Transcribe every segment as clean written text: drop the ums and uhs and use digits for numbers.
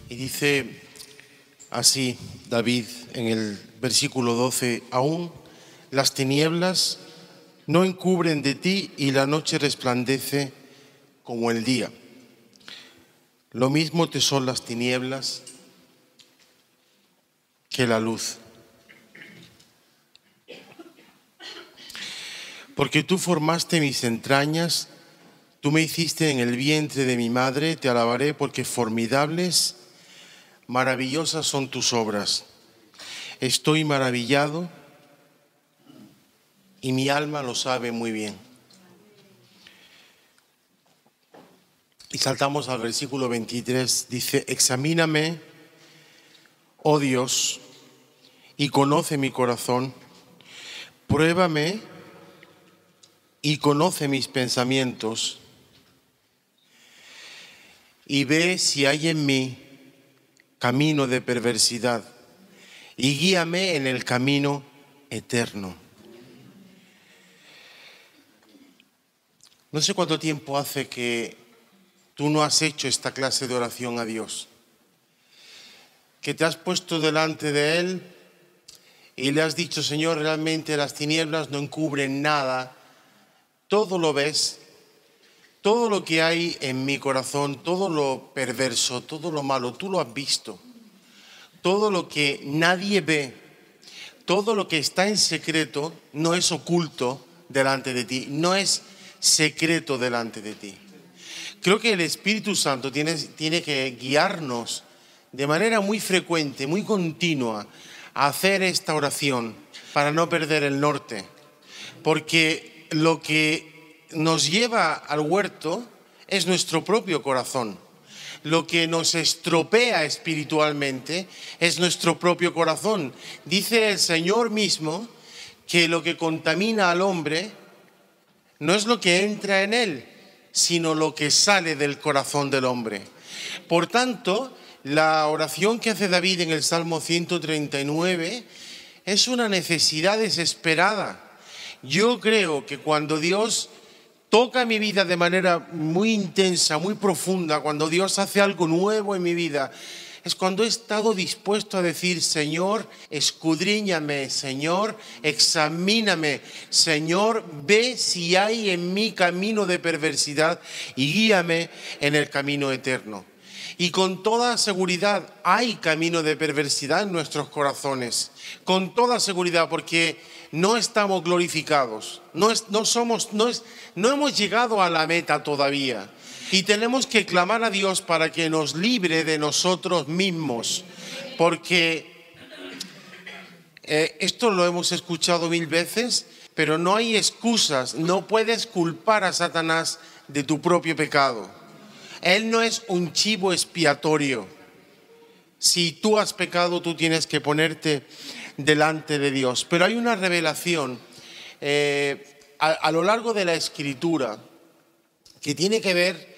Y dice así David en el versículo 12: aún las tinieblas no encubren de ti y la noche resplandece como el día. Lo mismo te son las tinieblas que la luz. Porque tú formaste mis entrañas, tú me hiciste en el vientre de mi madre, te alabaré porque formidables, maravillosas son tus obras. Estoy maravillado y mi alma lo sabe muy bien. Y saltamos al versículo 23, dice: examíname, oh Dios, y conoce mi corazón, pruébame y conoce mis pensamientos, y ve si hay en mí camino de perversidad, y guíame en el camino eterno. No sé cuánto tiempo hace que tú no has hecho esta clase de oración a Dios, que te has puesto delante de Él y le has dicho: Señor, realmente las tinieblas no encubren nada, todo lo ves, todo lo que hay en mi corazón, todo lo perverso, todo lo malo, tú lo has visto, todo lo que nadie ve, todo lo que está en secreto no es oculto delante de ti, no es secreto delante de ti. Creo que el Espíritu Santo tiene que guiarnos de manera muy frecuente, muy continua, a hacer esta oración para no perder el norte. Porque lo que nos lleva al huerto es nuestro propio corazón. Lo que nos estropea espiritualmente es nuestro propio corazón. Dice el Señor mismo que lo que contamina al hombre no es lo que entra en él, sino lo que sale del corazón del hombre. Por tanto, la oración que hace David en el Salmo 139 es una necesidad desesperada. Yo creo que cuando Dios toca mi vida de manera muy intensa, muy profunda, cuando Dios hace algo nuevo en mi vida, es cuando he estado dispuesto a decir: Señor, escudriñame, Señor, examíname, Señor, ve si hay en mí camino de perversidad y guíame en el camino eterno. Y con toda seguridad hay camino de perversidad en nuestros corazones, con toda seguridad, porque no estamos glorificados, no hemos llegado a la meta todavía. Y tenemos que clamar a Dios para que nos libre de nosotros mismos, porque esto lo hemos escuchado 1000 veces, pero no hay excusas. No puedes culpar a Satanás de tu propio pecado. Él no es un chivo expiatorio. Si tú has pecado, tú tienes que ponerte delante de Dios. Pero hay una revelación a lo largo de la Escritura que tiene que ver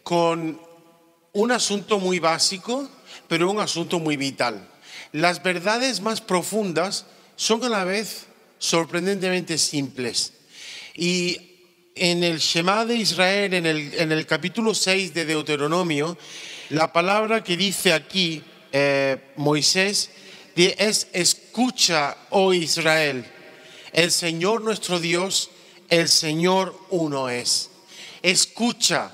con un asunto muy básico, pero un asunto muy vital. Las verdades más profundas son a la vez sorprendentemente simples. Y en el Shema de Israel, en el capítulo 6 de Deuteronomio, la palabra que dice aquí Moisés es: escucha, oh Israel, el Señor nuestro Dios, el Señor uno es. Escucha.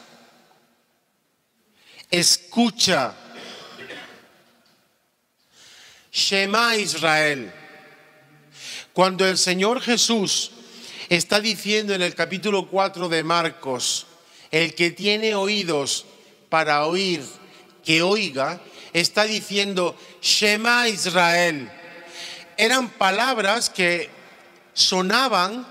Escucha. Shema Israel. Cuando el Señor Jesús está diciendo en el capítulo 4 de Marcos: el que tiene oídos para oír, que oiga, está diciendo Shema Israel. Eran palabras que sonaban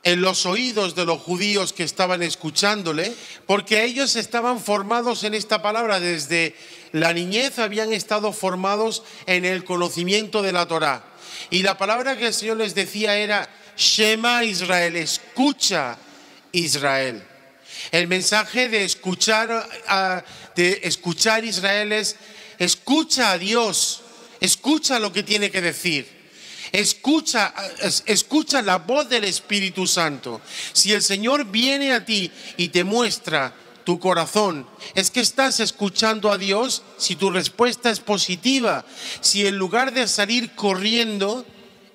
en los oídos de los judíos que estaban escuchándole, porque ellos estaban formados en esta palabra desde la niñez, habían estado formados en el conocimiento de la Torá. Y la palabra que el Señor les decía era Shema Israel, escucha Israel. El mensaje de escuchar Israel es: escucha a Dios, escucha lo que tiene que decir. Escucha la voz del Espíritu Santo. Si el Señor viene a ti y te muestra tu corazón? ¿Es que estás escuchando a Dios? Si tu respuesta es positiva, si en lugar de salir corriendo,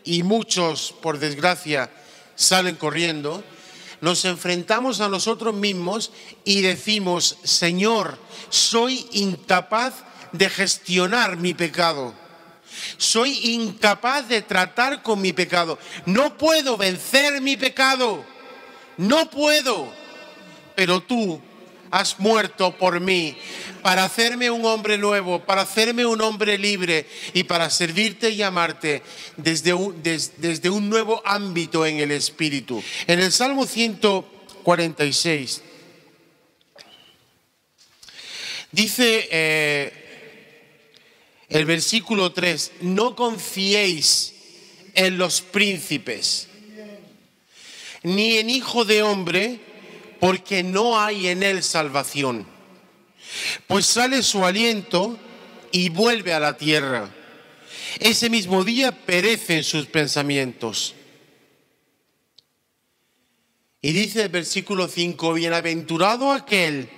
y muchos, por desgracia, salen corriendo, nos enfrentamos a nosotros mismos y decimos: Señor, soy incapaz de gestionar mi pecado. Soy incapaz de tratar con mi pecado. No puedo vencer mi pecado. No puedo. Pero tú has muerto por mí para hacerme un hombre nuevo, para hacerme un hombre libre y para servirte y amarte desde un nuevo ámbito en el Espíritu. En el Salmo 146 dice el versículo 3: no confiéis en los príncipes, ni en hijo de hombre, porque no hay en él salvación. Pues sale su aliento y vuelve a la tierra. Ese mismo día perecen sus pensamientos. Y dice el versículo 5: bienaventurado aquel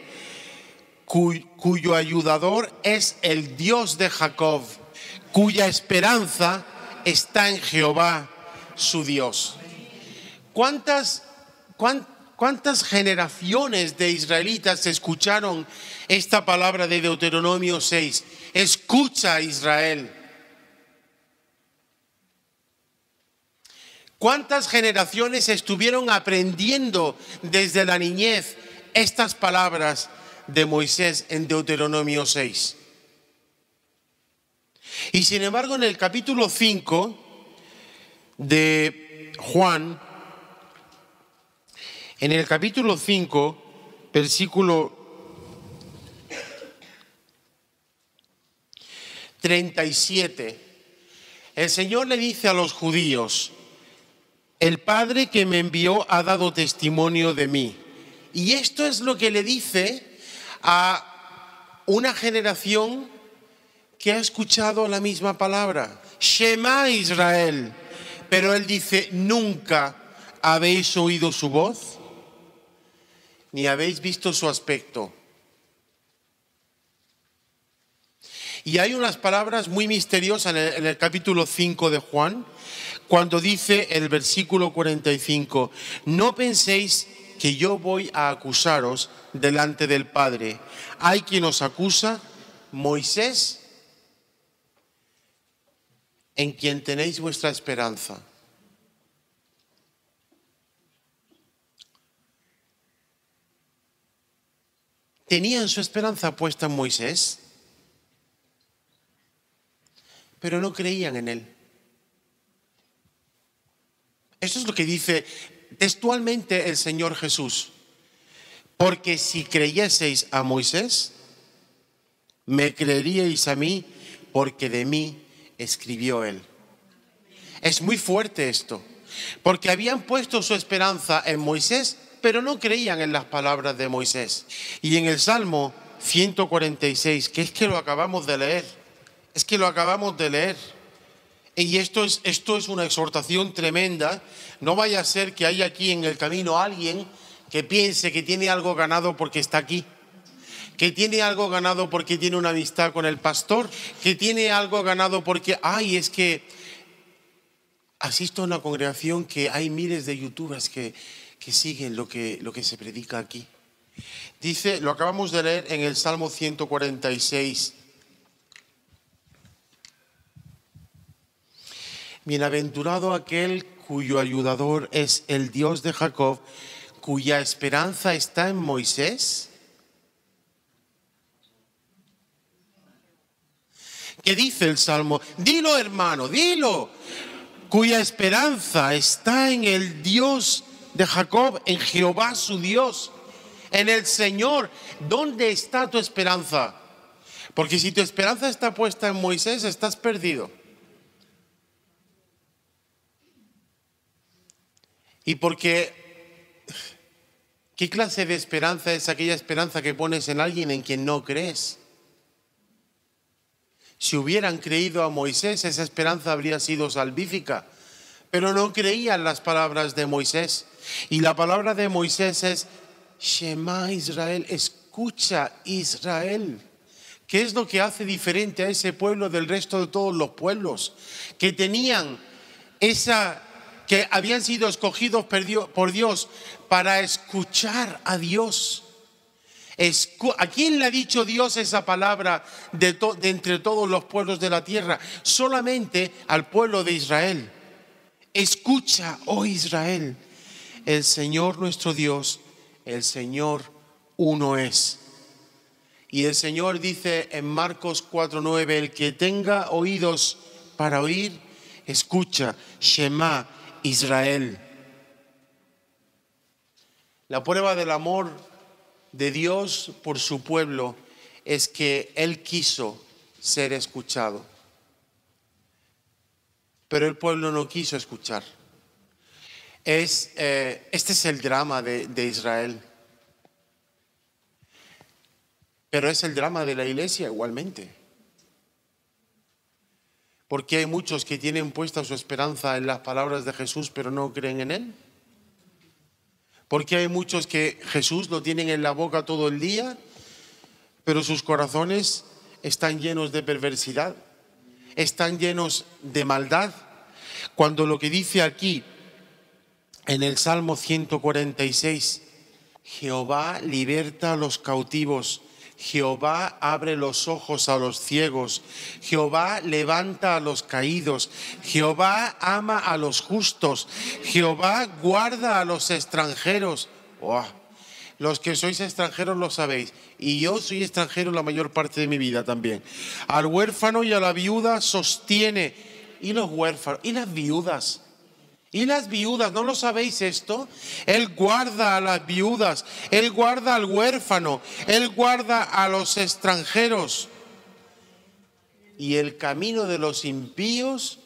cuyo ayudador es el Dios de Jacob, cuya esperanza está en Jehová, su Dios. ¿Cuántas generaciones de israelitas escucharon esta palabra de Deuteronomio 6? Escucha, Israel. ¿Cuántas generaciones estuvieron aprendiendo desde la niñez estas palabras de Moisés en Deuteronomio 6? Y sin embargo, en el capítulo 5 de Juan, en el capítulo 5, versículo 37, el Señor le dice a los judíos: el Padre que me envió ha dado testimonio de mí. Y esto es lo que le dice a una generación que ha escuchado la misma palabra: Shema Israel. Pero él dice: ¿nunca habéis oído su voz? Ni habéis visto su aspecto. Y hay unas palabras muy misteriosas en el capítulo 5 de Juan, cuando dice el versículo 45: no penséis que yo voy a acusaros delante del Padre. Hay quien os acusa, Moisés, en quien tenéis vuestra esperanza. Tenían su esperanza puesta en Moisés, pero no creían en él. Eso es lo que dice textualmente el Señor Jesús: porque si creyeseis a Moisés, me creeríais a mí, porque de mí escribió él. Es muy fuerte esto, porque habían puesto su esperanza en Moisés, pero no creían en las palabras de Moisés. Y en el Salmo 146, que es que lo acabamos de leer, y esto es una exhortación tremenda. No vaya a ser que haya aquí en el camino alguien que piense que tiene algo ganado porque está aquí, que tiene algo ganado porque tiene una amistad con el pastor, que tiene algo ganado porque, es que asisto a una congregación que hay miles de youtubers que siguen lo que se predica aquí. Dice, lo acabamos de leer en el Salmo 146. Bienaventurado aquel cuyo ayudador es el Dios de Jacob, cuya esperanza está en Moisés. ¿Qué dice el Salmo? Dilo, hermano, dilo. Cuya esperanza está en el Dios de Jacob, en Jehová su Dios, en el Señor. ¿Dónde está tu esperanza? Porque si tu esperanza está puesta en Moisés, estás perdido. Y porque, ¿qué clase de esperanza es aquella esperanza que pones en alguien en quien no crees? Si hubieran creído a Moisés, esa esperanza habría sido salvífica, pero no creían las palabras de Moisés. Y la palabra de Moisés es: Shema Israel, escucha Israel. ¿Qué es lo que hace diferente a ese pueblo del resto de todos los pueblos? Que tenían que habían sido escogidos por Dios para escuchar a Dios. ¿A quién le ha dicho Dios esa palabra de entre todos los pueblos de la tierra? Solamente al pueblo de Israel. Escucha, oh Israel, el Señor nuestro Dios, el Señor uno es. Y el Señor dice en Marcos 4:9, el que tenga oídos para oír, escucha, Shema Israel. La prueba del amor de Dios por su pueblo es que Él quiso ser escuchado. Pero el pueblo no quiso escuchar. Este es el drama de Israel. Pero es el drama de la iglesia igualmente. Porque hay muchos que tienen puesta su esperanza en las palabras de Jesús, pero no creen en Él. Porque hay muchos que Jesús lo tienen en la boca todo el día, pero sus corazones están llenos de perversidad, están llenos de maldad. Cuando lo que dice aquí en el Salmo 146, Jehová liberta a los cautivos, Jehová abre los ojos a los ciegos, Jehová levanta a los caídos, Jehová ama a los justos, Jehová guarda a los extranjeros. ¡Oh! Los que sois extranjeros lo sabéis, y yo soy extranjero la mayor parte de mi vida también. Al huérfano y a la viuda sostiene. ¿Y los huérfanos? ¿Y las viudas? ¿Y las viudas? ¿No lo sabéis esto? Él guarda a las viudas, Él guarda al huérfano, Él guarda a los extranjeros. Y el camino de los impíos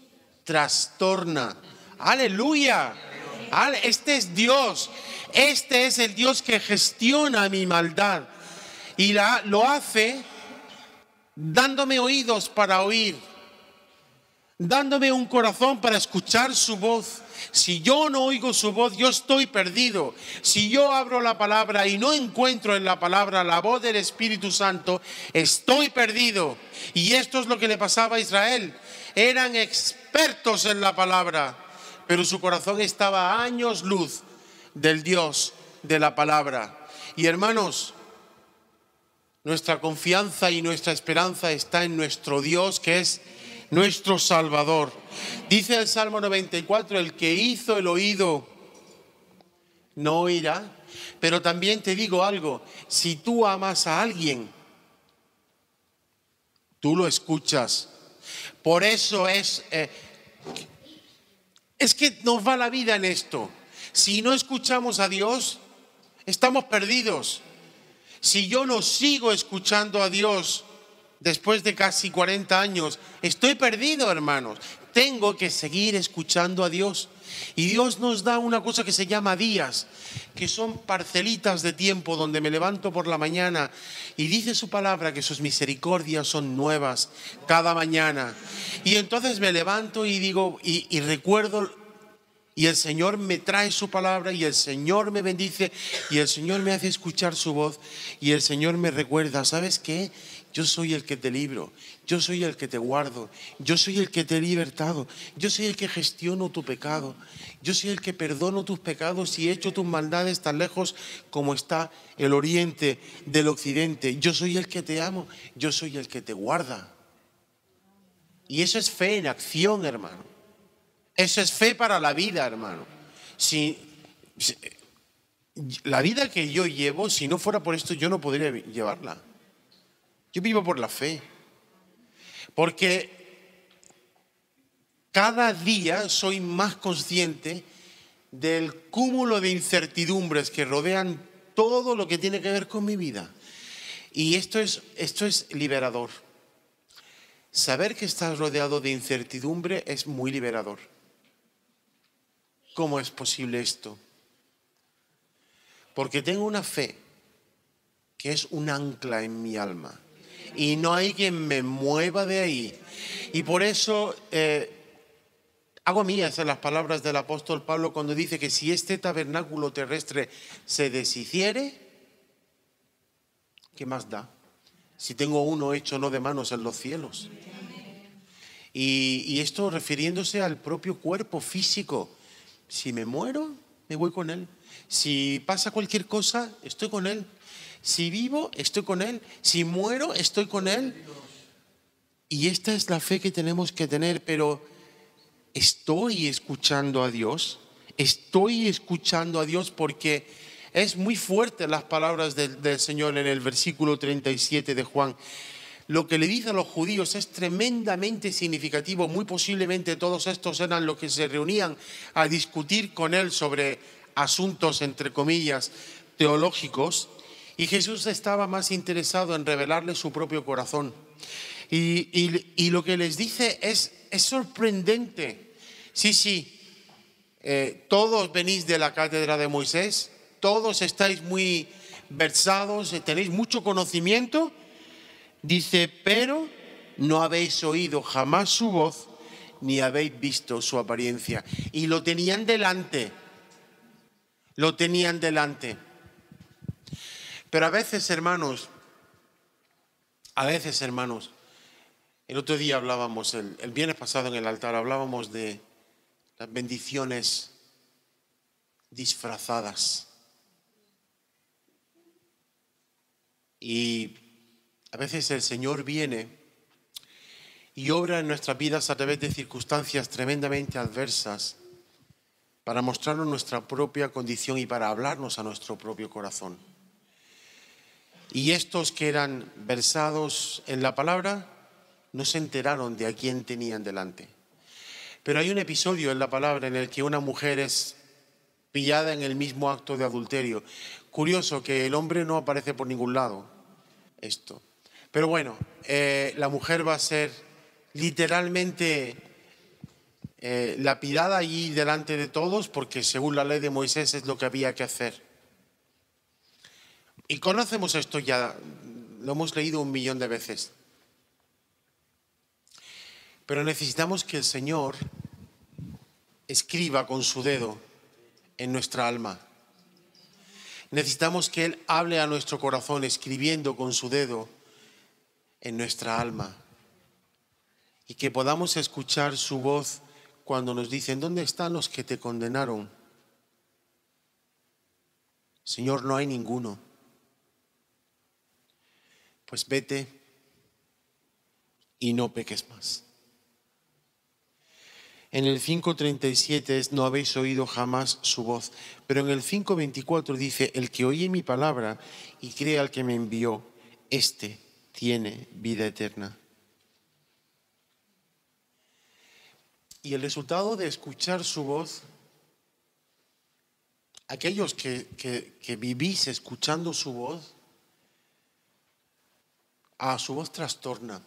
trastorna. ¡Aleluya! Este es Dios. Este es el Dios que gestiona mi maldad. Y lo hace dándome oídos para oír, dándome un corazón para escuchar su voz. Si yo no oigo su voz, yo estoy perdido. Si yo abro la palabra y no encuentro en la palabra la voz del Espíritu Santo, estoy perdido. Y esto es lo que le pasaba a Israel. Eran expertos en la palabra, pero su corazón estaba a años luz del Dios de la palabra. Y hermanos, nuestra confianza y nuestra esperanza está en nuestro Dios, que es nuestro Salvador. Dice el Salmo 94, el que hizo el oído no oirá. Pero también te digo algo, si tú amas a alguien, tú lo escuchas. Por eso es que nos va la vida en esto. Si no escuchamos a Dios, estamos perdidos. Si yo no sigo escuchando a Dios después de casi 40 años, estoy perdido, hermanos. Tengo que seguir escuchando a Dios. Y Dios nos da una cosa que se llama días, que son parcelitas de tiempo donde me levanto por la mañana y dice su palabra que sus misericordias son nuevas cada mañana. Y entonces me levanto y digo, y recuerdo, y el Señor me trae su palabra y el Señor me bendice y el Señor me hace escuchar su voz y el Señor me recuerda, ¿sabes qué? Yo soy el que te libro, yo soy el que te guardo, yo soy el que te he libertado, yo soy el que gestiono tu pecado, yo soy el que perdono tus pecados y he hecho tus maldades tan lejos como está el oriente del occidente. Yo soy el que te amo, yo soy el que te guarda. Y eso es fe en acción, hermano. Eso es fe para la vida, hermano. La vida que yo llevo, si no fuera por esto, yo no podría llevarla. Yo vivo por la fe. Porque cada día soy más consciente del cúmulo de incertidumbres que rodean todo lo que tiene que ver con mi vida. Y esto es liberador. Saber que estás rodeado de incertidumbre es muy liberador. ¿Cómo es posible esto? Porque tengo una fe que es un ancla en mi alma y no hay quien me mueva de ahí. Y por eso hago mías las palabras del apóstol Pablo cuando dice que si este tabernáculo terrestre se deshiciere, ¿Qué más da? Si tengo uno hecho no de manos en los cielos. Y esto refiriéndose al propio cuerpo físico. Si me muero, me voy con Él. Si pasa cualquier cosa, estoy con Él. Si vivo, estoy con Él. Si muero, estoy con Él. Y esta es la fe que tenemos que tener, pero ¿estoy escuchando a Dios? Estoy escuchando a Dios, porque es muy fuerte las palabras del Señor en el versículo 37 de Juan. Lo que le dice a los judíos es tremendamente significativo. Muy posiblemente todos estos eran los que se reunían a discutir con él sobre asuntos, entre comillas, teológicos. Y Jesús estaba más interesado en revelarles su propio corazón. Y lo que les dice es sorprendente. Sí, todos venís de la cátedra de Moisés, todos estáis muy versados, tenéis mucho conocimiento. Dice, pero no habéis oído jamás su voz, ni habéis visto su apariencia. Y lo tenían delante. Lo tenían delante. Pero a veces, hermanos, el otro día hablábamos, el viernes pasado en el altar, hablábamos de las bendiciones disfrazadas. Y a veces el Señor viene y obra en nuestras vidas a través de circunstancias tremendamente adversas para mostrarnos nuestra propia condición y para hablarnos a nuestro propio corazón. Y estos que eran versados en la palabra no se enteraron de a quién tenían delante. Pero hay un episodio en la palabra en el que una mujer es pillada en el mismo acto de adulterio. Curioso que el hombre no aparece por ningún lado. Esto. Pero bueno, la mujer va a ser literalmente lapidada allí delante de todos, porque según la ley de Moisés es lo que había que hacer. Y conocemos esto ya, lo hemos leído 1.000.000 de veces. Pero necesitamos que el Señor escriba con su dedo en nuestra alma. Necesitamos que Él hable a nuestro corazón escribiendo con su dedo en nuestra alma, y que podamos escuchar su voz cuando nos dicen, ¿dónde están los que te condenaron? Señor, no hay ninguno. Pues vete y no peques más. En el 5:37 es, no habéis oído jamás su voz. Pero en el 5:24 dice, el que oye mi palabra y cree al que me envió, éste tiene vida eterna. Y el resultado de escuchar su voz, aquellos que vivís escuchando su voz, su voz trastorna.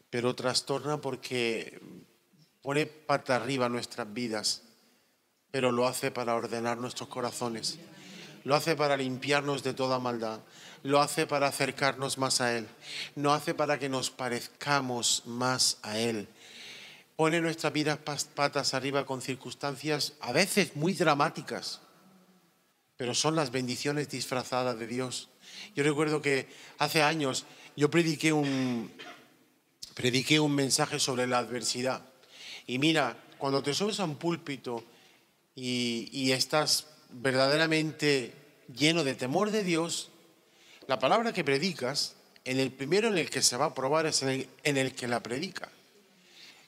Pero trastorna porque pone pata arriba nuestras vidas, pero lo hace para ordenar nuestros corazones, lo hace para limpiarnos de toda maldad, lo hace para acercarnos más a Él, lo hace para que nos parezcamos más a Él. Pone nuestras vidas patas arriba con circunstancias a veces muy dramáticas, pero son las bendiciones disfrazadas de Dios. Yo recuerdo que hace años yo prediqué un mensaje sobre la adversidad. Y mira, cuando te subes a un púlpito y estás verdaderamente lleno de temor de Dios, la palabra que predicas, en el primero en el que se va a probar es en el que la predica.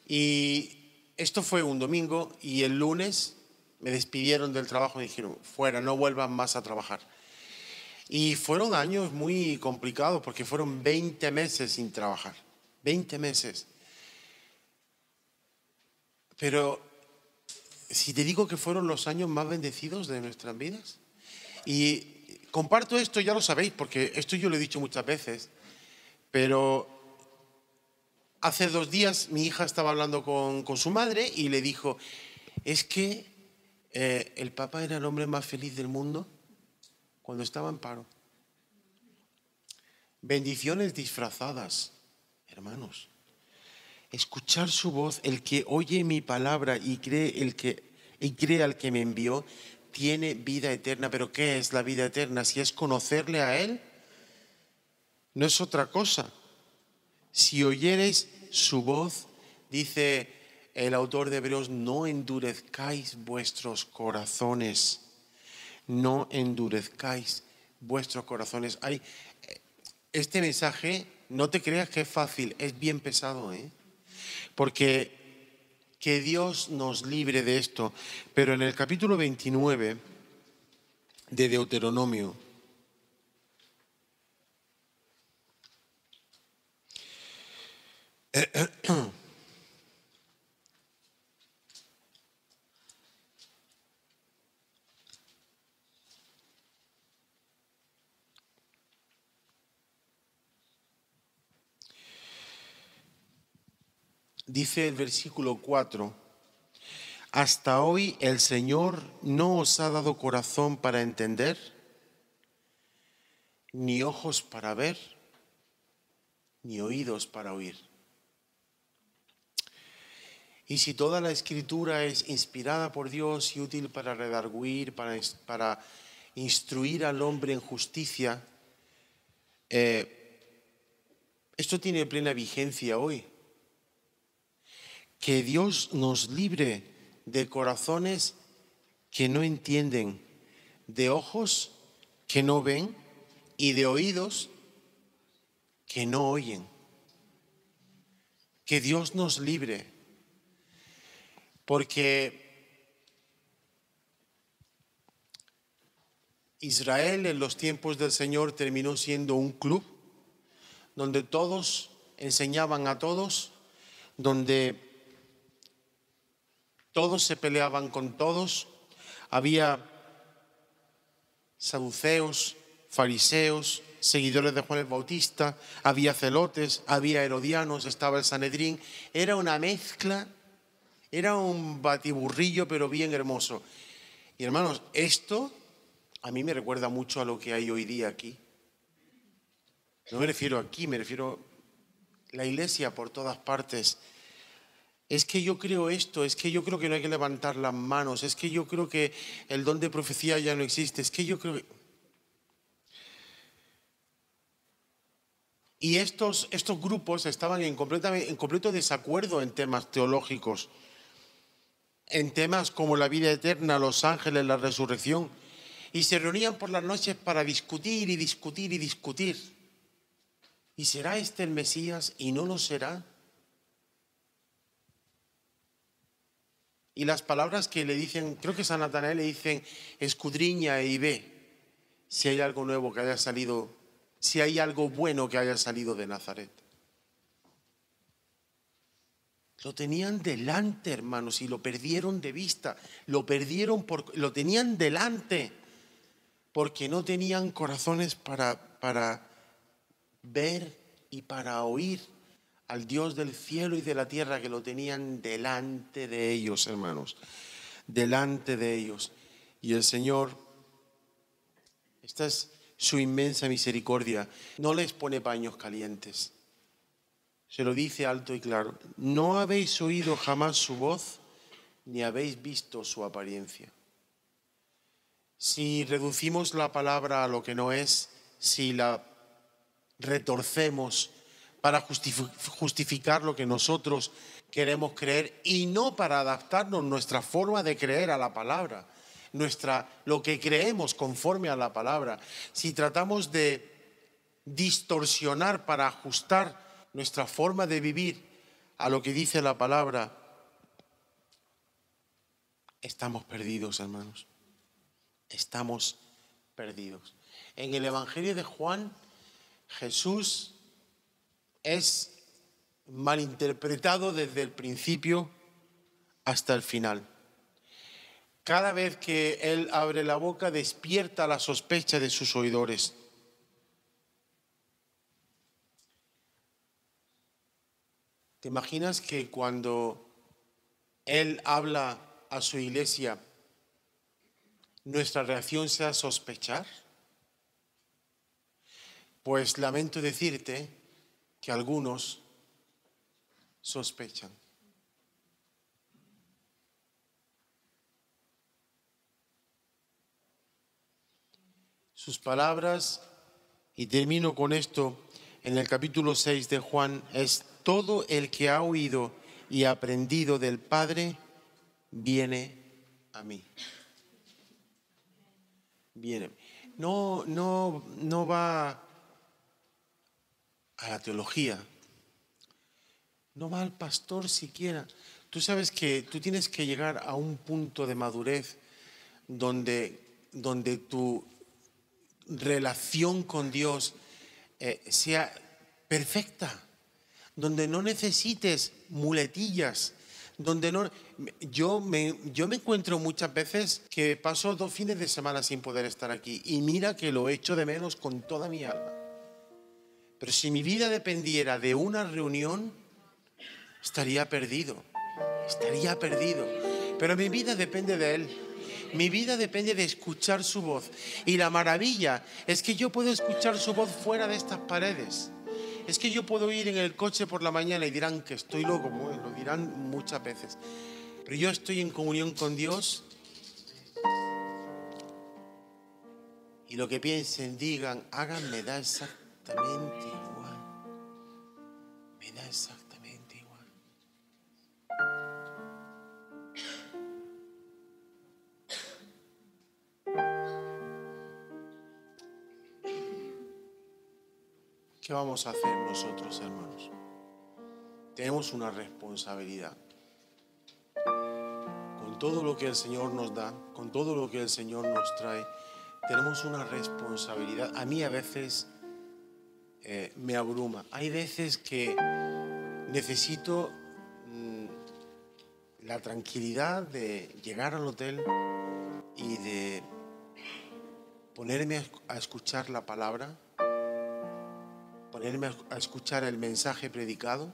Y esto fue un domingo, y el lunes me despidieron del trabajo y me dijeron, fuera, no vuelvan más a trabajar. Y fueron años muy complicados, porque fueron 20 meses sin trabajar. 20 meses. Pero si te digo que fueron los años más bendecidos de nuestras vidas. Y comparto esto, ya lo sabéis, porque esto yo lo he dicho muchas veces, pero hace 2 días mi hija estaba hablando con su madre y le dijo, es que el Papa era el hombre más feliz del mundo cuando estaba en paro. Bendiciones disfrazadas, hermanos. Escuchar su voz, el que oye mi palabra y cree al que me envió, tiene vida eterna. ¿Pero qué es la vida eterna? Si es conocerle a Él, no es otra cosa. Si oyereis su voz, dice el autor de Hebreos, no endurezcáis vuestros corazones. No endurezcáis vuestros corazones. Este mensaje, no te creas que es fácil, es bien pesado, porque que Dios nos libre de esto. Pero en el capítulo 29 de Deuteronomio, dice el versículo 4, hasta hoy el Señor no os ha dado corazón para entender, ni ojos para ver, ni oídos para oír. Y si toda la Escritura es inspirada por Dios y útil para redarguir, para instruir al hombre en justicia, esto tiene plena vigencia hoy. Que Dios nos libre de corazones que no entienden, de ojos que no ven y de oídos que no oyen. Que Dios nos libre. Porque Israel en los tiempos del Señor terminó siendo un club donde todos enseñaban a todos, donde todos se peleaban con todos. Había saduceos, fariseos, seguidores de Juan el Bautista, había celotes, había herodianos, estaba el Sanedrín. Era una mezcla. Era un batiburrillo, pero bien hermoso. Y hermanos, esto a mí me recuerda mucho a lo que hay hoy día aquí. No me refiero aquí, me refiero a la iglesia por todas partes. Es que yo creo esto, es que yo creo que no hay que levantar las manos, es que yo creo que el don de profecía ya no existe, es que yo creo que... Y estos grupos estaban en completo desacuerdo en temas teológicos. En temas como la vida eterna, los ángeles, la resurrección, y se reunían por las noches para discutir y discutir y discutir. ¿Y será este el Mesías y no lo será? Y las palabras que le dicen, creo que San Natanael le dicen, escudriña y ve si hay algo nuevo que haya salido, si hay algo bueno que haya salido de Nazaret. Lo tenían delante, hermanos, y lo perdieron de vista. Lo tenían delante porque no tenían corazones para ver y para oír al Dios del cielo y de la tierra, que lo tenían delante de ellos, hermanos. Delante de ellos. Y el Señor, esta es su inmensa misericordia, no les pone paños calientes. Se lo dice alto y claro. No habéis oído jamás su voz, ni habéis visto su apariencia. Si reducimos la palabra a lo que no es, si la retorcemos para justificar lo que nosotros queremos creer y no para adaptarnos nuestra forma de creer a la palabra, lo que creemos conforme a la palabra, si tratamos de distorsionar para ajustar nuestra forma de vivir a lo que dice la palabra, estamos perdidos, hermanos. Estamos perdidos. En el Evangelio de Juan, Jesús es malinterpretado desde el principio hasta el final. Cada vez que Él abre la boca, despierta la sospecha de sus oidores. ¿Te imaginas que cuando Él habla a su iglesia, nuestra reacción sea sospechar? Pues lamento decirte que algunos sospechan. sus palabras, y termino con esto, en el capítulo 6 de Juan, es: todo el que ha oído y aprendido del Padre viene a mí. Viene. No va a la teología, no va al pastor siquiera. Tú sabes que tú tienes que llegar a un punto de madurez donde tu relación con Dios sea perfecta, donde no necesites muletillas, donde no... Yo me encuentro muchas veces que paso 2 fines de semana sin poder estar aquí, y mira que lo echo de menos con toda mi alma. Pero si mi vida dependiera de una reunión, estaría perdido. Pero mi vida depende de Él. Mi vida depende de escuchar su voz. Y la maravilla es que yo puedo escuchar su voz fuera de estas paredes. Es que yo puedo ir en el coche por la mañana y dirán que estoy loco, lo dirán muchas veces. Pero yo estoy en comunión con Dios, y lo que piensen, digan, hagan, me da exactamente igual. Me da exactamente igual. ¿Qué vamos a hacer nosotros, hermanos? Tenemos una responsabilidad. Con todo lo que el Señor nos da, con todo lo que el Señor nos trae, tenemos una responsabilidad. A mí a veces me abruma. Hay veces que necesito la tranquilidad de llegar al hotel y de ponerme a escuchar la palabra, ponerme a escuchar el mensaje predicado,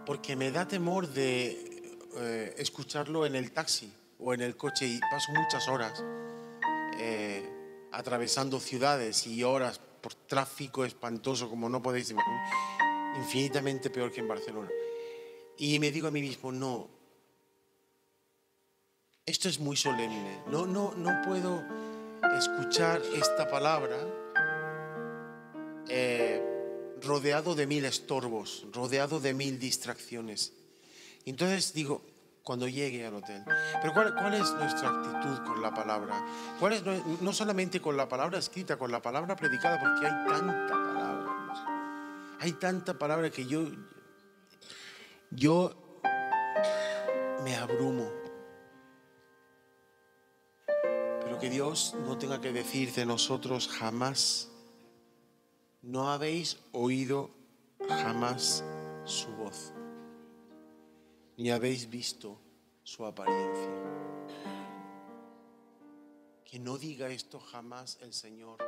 porque me da temor de escucharlo en el taxi o en el coche, y paso muchas horas atravesando ciudades y horas por tráfico espantoso, como no podéis imaginar, infinitamente peor que en Barcelona. Y me digo a mí mismo, no, esto es muy solemne, no puedo escuchar esta palabra rodeado de 1000 estorbos, rodeado de 1000 distracciones. Entonces digo, cuando llegue al hotel, pero ¿cuál es nuestra actitud con la palabra? ¿Cuál es, no solamente con la palabra escrita, con la palabra predicada? Porque hay tanta palabra, hermanos. Hay tanta palabra que yo me abrumo. Pero que Dios no tenga que decir de nosotros jamás: no habéis oído jamás su voz, ni habéis visto su apariencia. Que no diga esto jamás el Señor